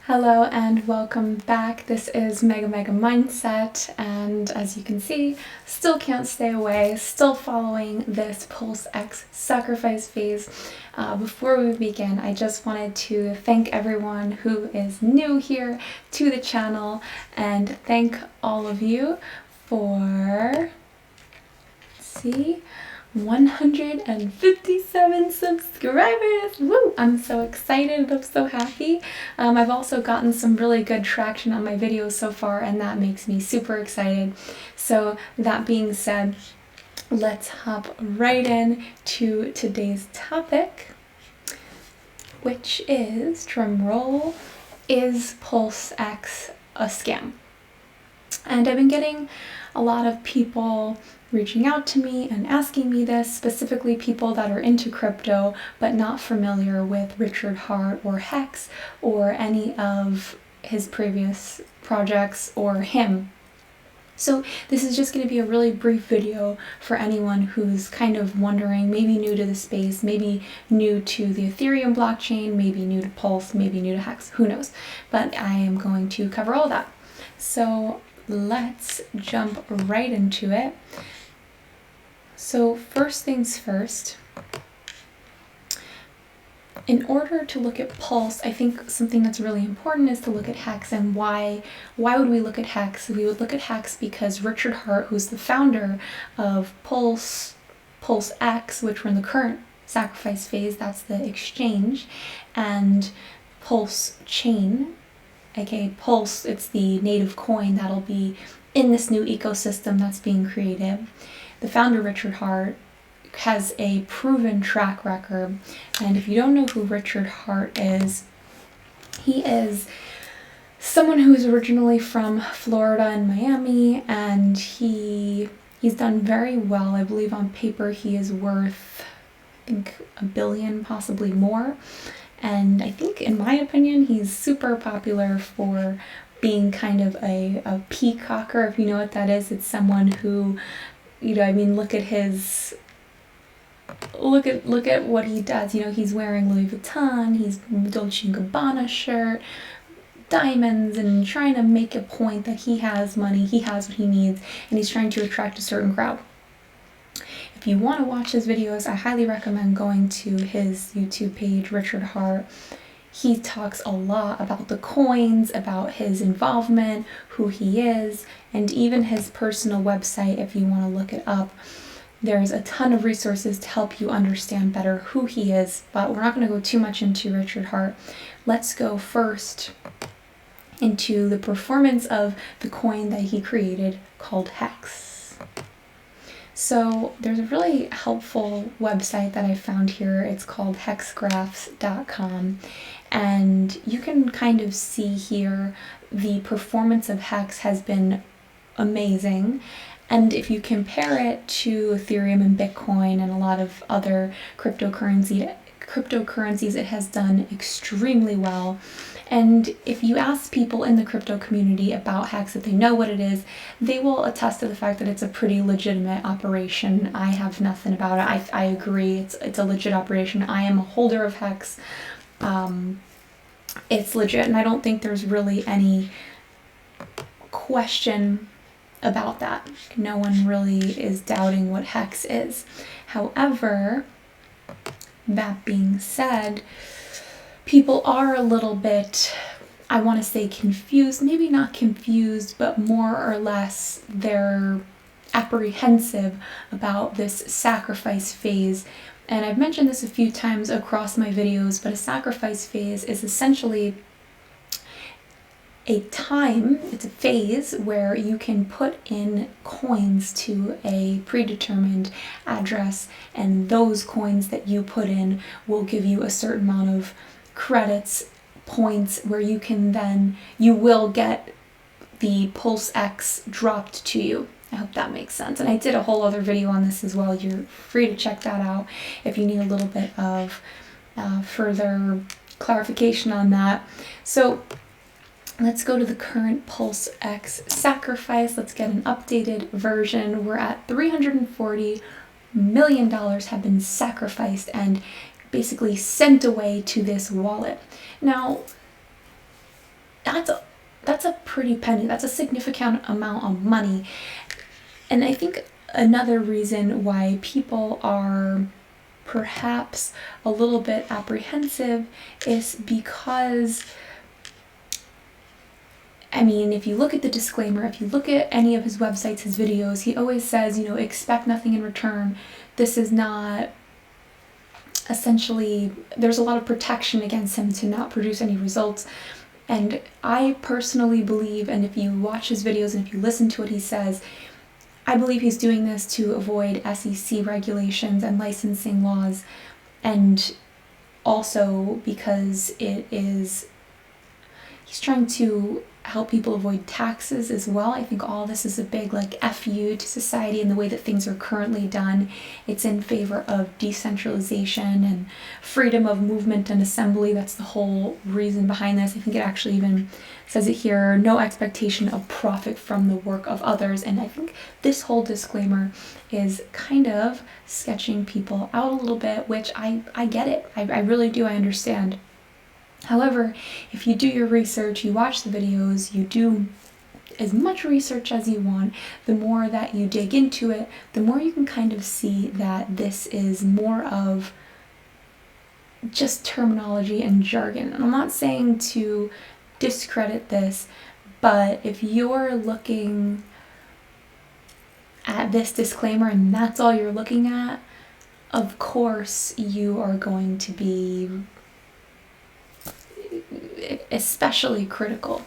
Hello and welcome back. This is Mega Mindset, and as you can see, still can't stay away, still following this Pulse X sacrifice phase. Before we begin, I just wanted to thank everyone who is new here to the channel and thank all of you for, 157 subscribers! Woo! I'm so excited, I'm so happy. I've also gotten some really good traction on my videos so far, and that makes me super excited. So that being said, let's hop right in to today's topic, which is, drumroll, is Pulse X a scam? And I've been getting a lot of people reaching out to me and asking me this, specifically people that are into crypto but not familiar with Richard Hart or Hex or any of his previous projects or him. So this is just going to be a really brief video for anyone who's kind of wondering, maybe new to the space, maybe new to the Ethereum blockchain, maybe new to Pulse, maybe new to Hex, who knows. But I am going to cover all that. So let's jump right into it. So first things first, in order to look at Pulse, I think something that's really important is to look at Hex. And why would we look at Hex? We would look at Hex because Richard Hart, who's the founder of Pulse X, which we're in the current sacrifice phase, that's the exchange, and Pulse Chain, aka Pulse, it's the native coin that'll be in this new ecosystem that's being created. The founder, Richard Hart, has a proven track record, and if you don't know who Richard Hart is, he is someone who is originally from Florida and Miami, and he's done very well. I believe on paper he is worth, I think, $1 billion, possibly more. And I think, in my opinion, he's super popular for being kind of a peacocker, if you know what that is. It's someone who, look at what he does. He's wearing Louis Vuitton, he's Dolce & Gabbana shirt, diamonds, and trying to make a point that he has money, he has what he needs, and he's trying to attract a certain crowd. If you want to watch his videos, I highly recommend going to his YouTube page, Richard Hart. He talks a lot about the coins, about his involvement, who he is, and even his personal website if you want to look it up. There's a ton of resources to help you understand better who he is, but we're not going to go too much into Richard Hart. Let's go first into the performance of the coin that he created called Hex. So there's a really helpful website that I found here. It's called hexgraphs.com, and you can kind of see here the performance of Hex has been amazing. And if you compare it to Ethereum and Bitcoin and a lot of other cryptocurrencies, it has done extremely well. And if you ask people in the crypto community about Hex, if they know what it is, they will attest to the fact that it's a pretty legitimate operation. I have nothing about it. I agree, it's a legit operation. I am a holder of Hex. It's legit, and I don't think there's really any question about that. No one really is doubting what Hex is. However, that being said, people are a little bit, I want to say, confused, maybe not confused, but more or less they're apprehensive about this sacrifice phase. And I've mentioned this a few times across my videos, but a sacrifice phase is essentially it's a phase where you can put in coins to a predetermined address, and those coins that you put in will give you a certain amount of credits, points, where you will get the Pulse X dropped to you. I hope that makes sense. And I did a whole other video on this as well. You're free to check that out if you need a little bit of further clarification on that. So let's go to the current Pulse X sacrifice. Let's get an updated version. We're at $340 million have been sacrificed and basically sent away to this wallet. Now, that's a pretty penny. That's a significant amount of money. And I think another reason why people are perhaps a little bit apprehensive is because, I mean, if you look at the disclaimer, if you look at any of his websites, his videos, he always says, you know, expect nothing in return. This is not, essentially, there's a lot of protection against him to not produce any results. And I personally believe, and if you watch his videos and if you listen to what he says, I believe he's doing this to avoid SEC regulations and licensing laws, and also because he's trying to help people avoid taxes as well. I think all this is a big like FU to society and the way that things are currently done. It's in favor of decentralization and freedom of movement and assembly. That's the whole reason behind this. I think it actually even says it here, no expectation of profit from the work of others. And I think this whole disclaimer is kind of sketching people out a little bit, which I get it. I really do. I understand. However, if you do your research, you watch the videos, you do as much research as you want, the more that you dig into it, the more you can kind of see that this is more of just terminology and jargon. And I'm not saying to discredit this, but if you're looking at this disclaimer and that's all you're looking at, of course you are going to be especially critical.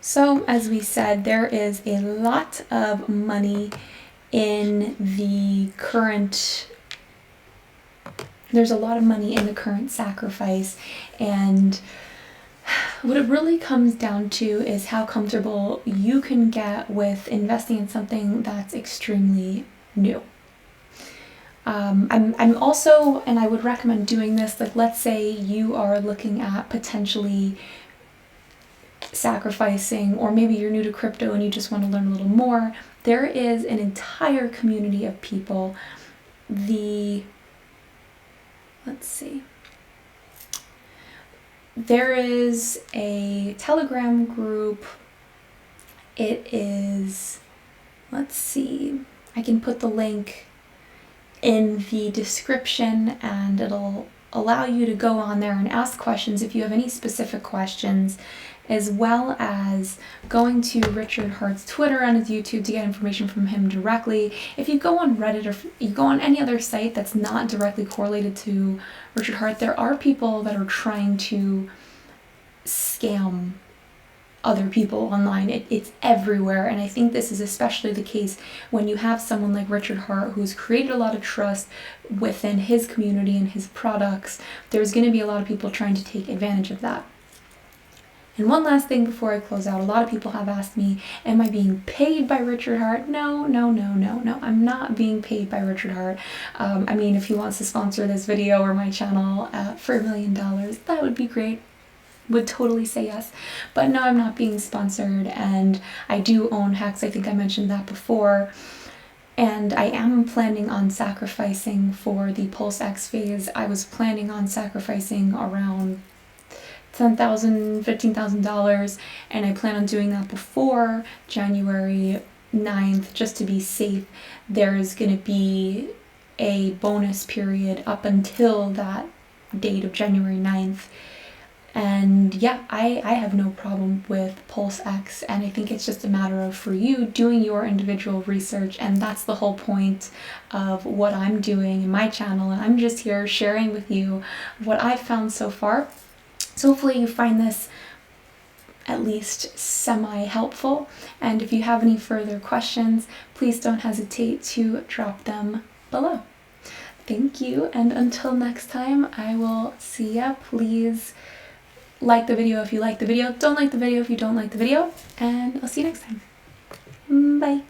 So, as we said, there is a lot of money in the current, there's a lot of money in the current sacrifice, and what it really comes down to is how comfortable you can get with investing in something that's extremely new. I'm also, and I would recommend doing this, like let's say you are looking at potentially sacrificing, or maybe you're new to crypto and you just want to learn a little more. There is an entire community of people. Let's see. There is a Telegram group. It is, let's see, I can put the link in the description and it'll allow you to go on there and ask questions if you have any specific questions, as well as going to Richard Hart's Twitter and his YouTube to get information from him directly. If you go on Reddit or you go on any other site that's not directly correlated to Richard Hart, there are people that are trying to scam other people online. It's everywhere, and I think this is especially the case when you have someone like Richard Hart who's created a lot of trust within his community and his products. There's going to be a lot of people trying to take advantage of that. And one last thing before I close out, a lot of people have asked me, am I being paid by Richard Hart? No, I'm not being paid by Richard Hart. I mean, if he wants to sponsor this video or my channel for $1 million, that would be great. Would totally say yes. But no, I'm not being sponsored, and I do own Hex. I think I mentioned that before. And I am planning on sacrificing for the Pulse X phase. I was planning on sacrificing around $10,000, $15,000, and I plan on doing that before January 9th just to be safe. There's going to be a bonus period up until that date of January 9th. And yeah, I have no problem with Pulse X, and I think it's just a matter of for you doing your individual research, and that's the whole point of what I'm doing in my channel. And I'm just here sharing with you what I've found so far. So hopefully you find this at least semi-helpful, and if you have any further questions, please don't hesitate to drop them below. Thank you, and until next time, I will see ya. Please like the video if you like the video, don't like the video if you don't like the video, and I'll see you next time. Bye.